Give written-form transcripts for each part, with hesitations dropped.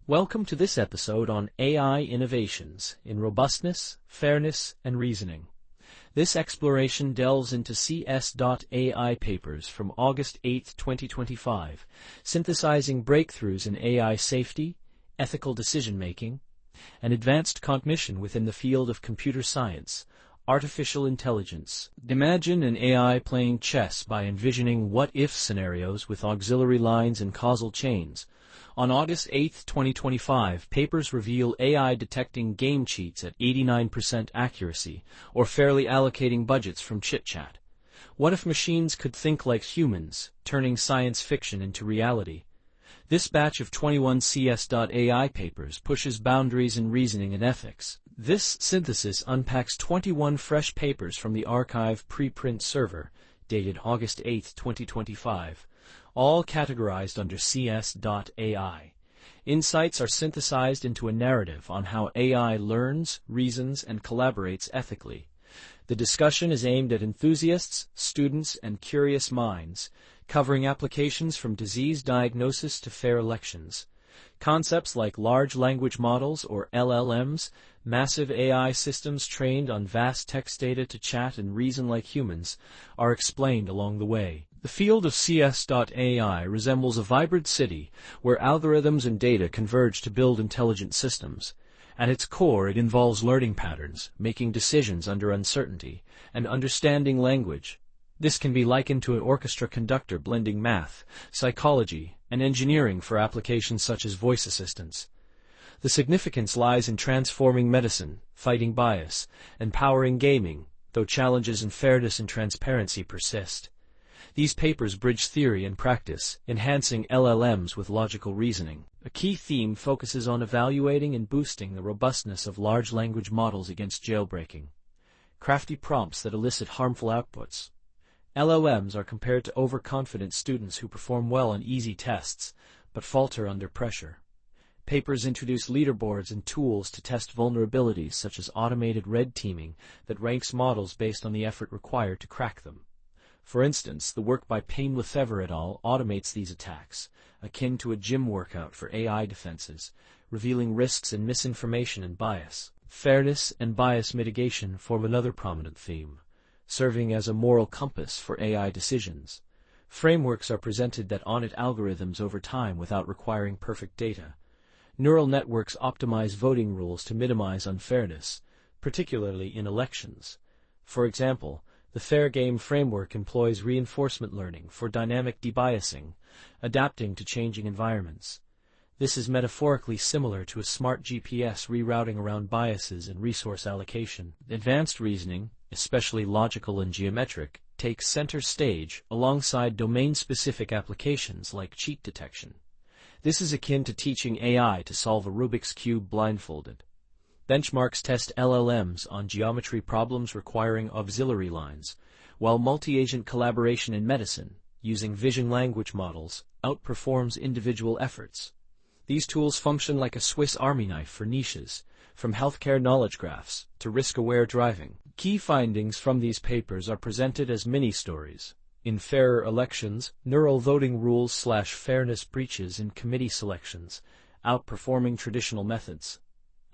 Welcome to this episode on AI innovations in robustness, fairness, and reasoning. This exploration delves into cs.AI papers from August 8, 2025, synthesizing breakthroughs in AI safety, ethical decision-making, and advanced cognition within the field of computer science, artificial intelligence. Imagine an AI playing chess by envisioning what-if scenarios with auxiliary lines and causal chains. On August 8, 2025, papers reveal AI detecting game cheats at 89% accuracy, or fairly allocating budgets from chit-chat. What if machines could think like humans, turning science fiction into reality? This batch of 21 cs.AI papers pushes boundaries in reasoning and ethics. This synthesis unpacks 21 fresh papers from the arXiv preprint server, dated August 8, 2025. All categorized under cs.AI. Insights are synthesized into a narrative on how AI learns, reasons, and collaborates ethically. The discussion is aimed at enthusiasts, students, and curious minds, covering applications from disease diagnosis to fair elections. Concepts like large language models, or LLMs, massive AI systems trained on vast text data to chat and reason like humans, are explained along the way. The field of cs.AI resembles a vibrant city where algorithms and data converge to build intelligent systems. At its core, it involves learning patterns, making decisions under uncertainty, and understanding language. This can be likened to an orchestra conductor blending math, psychology, and engineering for applications such as voice assistants. The significance lies in transforming medicine, fighting bias, and powering gaming, though challenges in fairness and transparency persist. These papers bridge theory and practice, enhancing LLMs with logical reasoning. A key theme focuses on evaluating and boosting the robustness of large language models against jailbreaking. Crafty prompts that elicit harmful outputs. LLMs are compared to overconfident students who perform well on easy tests, but falter under pressure. Papers introduce leaderboards and tools to test vulnerabilities such as automated red teaming that ranks models based on the effort required to crack them. For instance, the work by Payne-Lefevre et al. Automates these attacks, akin to a gym workout for AI defenses, revealing risks in misinformation and bias. Fairness and bias mitigation form another prominent theme, serving as a moral compass for AI decisions. Frameworks are presented that audit algorithms over time without requiring perfect data. Neural networks optimize voting rules to minimize unfairness, particularly in elections. For example, the Fair Game framework employs reinforcement learning for dynamic debiasing, adapting to changing environments. This is metaphorically similar to a smart GPS rerouting around biases and resource allocation. Advanced reasoning, especially logical and geometric, takes center stage alongside domain-specific applications like cheat detection. This is akin to teaching AI to solve a Rubik's Cube blindfolded. Benchmarks test LLMs on geometry problems requiring auxiliary lines, while multi-agent collaboration in medicine, using vision language models, outperforms individual efforts. These tools function like a Swiss Army knife for niches, from healthcare knowledge graphs to risk-aware driving. Key findings from these papers are presented as mini-stories. In fairer elections, neural voting rules/fairness breaches in committee selections, outperforming traditional methods.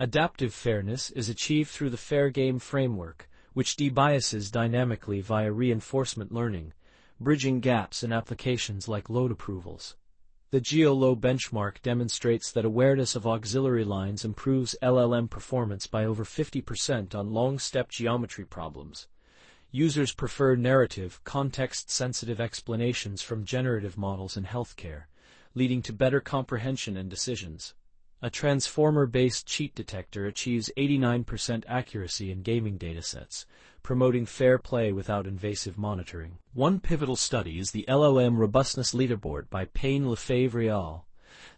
Adaptive fairness is achieved through the Fair Game framework, which debiases dynamically via reinforcement learning, bridging gaps in applications like load approvals. The GeoLaux benchmark demonstrates that awareness of auxiliary lines improves LLM performance by over 50% on long-step geometry problems. Users prefer narrative, context-sensitive explanations from generative models in healthcare, leading to better comprehension and decisions. A transformer-based cheat detector achieves 89% accuracy in gaming datasets, promoting fair play without invasive monitoring. One pivotal study is the LLM Robustness Leaderboard by Payne-Lefevre et al.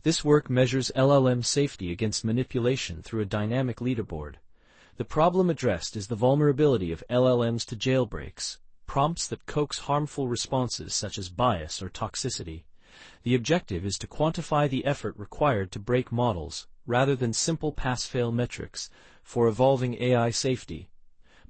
This work measures LLM safety against manipulation through a dynamic leaderboard. The problem addressed is the vulnerability of LLMs to jailbreaks, prompts that coax harmful responses such as bias or toxicity. The objective is to quantify the effort required to break models, rather than simple pass-fail metrics, for evolving AI safety.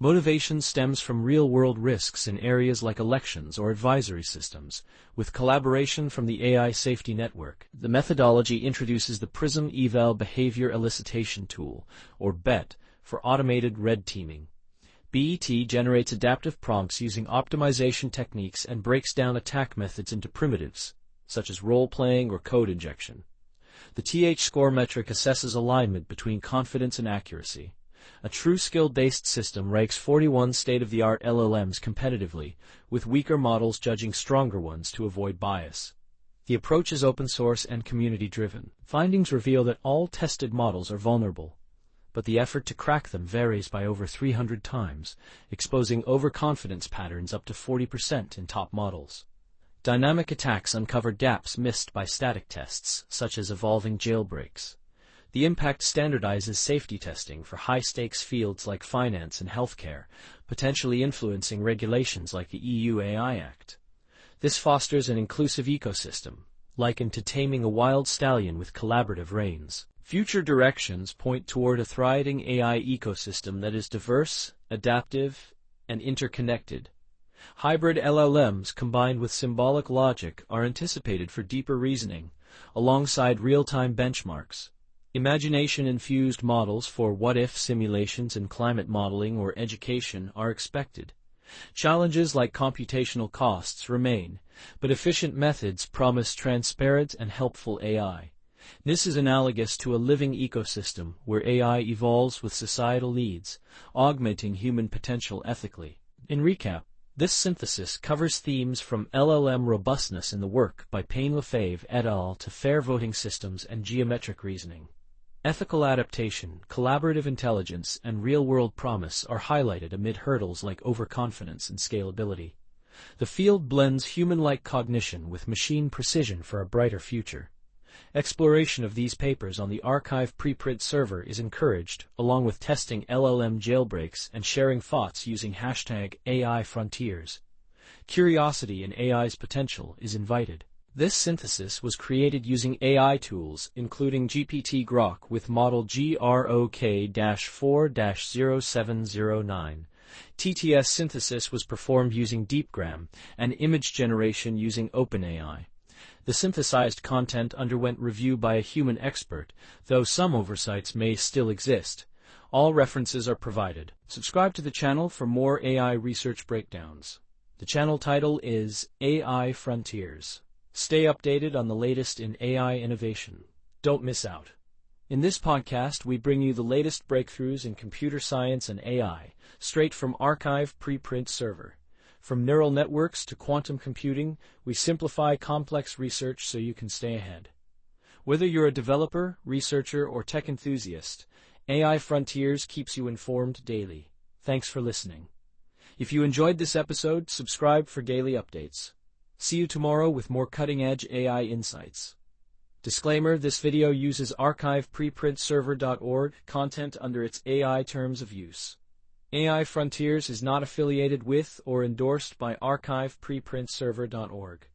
Motivation stems from real-world risks in areas like elections or advisory systems, with collaboration from the AI Safety Network. The methodology introduces the PRISM Eval Behavior Elicitation Tool, or BET, for automated red teaming. BET generates adaptive prompts using optimization techniques and breaks down attack methods into primitives, such as role-playing or code injection. The TH-score metric assesses alignment between confidence and accuracy. A true skill-based system ranks 41 state-of-the-art LLMs competitively, with weaker models judging stronger ones to avoid bias. The approach is open source and community-driven. Findings reveal that all tested models are vulnerable, but the effort to crack them varies by over 300 times, exposing overconfidence patterns up to 40% in top models. Dynamic attacks uncover gaps missed by static tests, such as evolving jailbreaks. The impact standardizes safety testing for high-stakes fields like finance and healthcare, potentially influencing regulations like the EU AI Act. This fosters an inclusive ecosystem, likened to taming a wild stallion with collaborative reins. Future directions point toward a thriving AI ecosystem that is diverse, adaptive, and interconnected. Hybrid LLMs combined with symbolic logic are anticipated for deeper reasoning, alongside real-time benchmarks. Imagination-infused models for what-if simulations in climate modeling or education are expected. Challenges like computational costs remain, but efficient methods promise transparent and helpful AI. This is analogous to a living ecosystem where AI evolves with societal needs, augmenting human potential ethically. In recap, this synthesis covers themes from LLM robustness in the work by Payne-Lefebvre et al. To fair voting systems and geometric reasoning. Ethical adaptation, collaborative intelligence, and real-world promise are highlighted amid hurdles like overconfidence and scalability. The field blends human-like cognition with machine precision for a brighter future. Exploration of these papers on the arXiv preprint server is encouraged, along with testing LLM jailbreaks and sharing thoughts using #AIFrontiers. Curiosity in AI's potential is invited. This synthesis was created using AI tools, including GPT-Grok with model GROK-4-0709. TTS synthesis was performed using DeepGram, and image generation using OpenAI. The synthesized content underwent review by a human expert, though some oversights may still exist. All references are provided. Subscribe to the channel for more AI research breakdowns. The channel title is AI Frontiers. Stay updated on the latest in AI innovation. Don't miss out. In this podcast, we bring you the latest breakthroughs in computer science and AI, straight from arXiv preprint server. From neural networks to quantum computing, we simplify complex research so you can stay ahead. Whether you're a developer, researcher, or tech enthusiast, AI Frontiers keeps you informed daily. Thanks for listening. If you enjoyed this episode, subscribe for daily updates. See you tomorrow with more cutting-edge AI insights. Disclaimer: this video uses arXivpreprinserver.org content under its AI terms of use. AI Frontiers is not affiliated with or endorsed by arXivpreprinserver.org.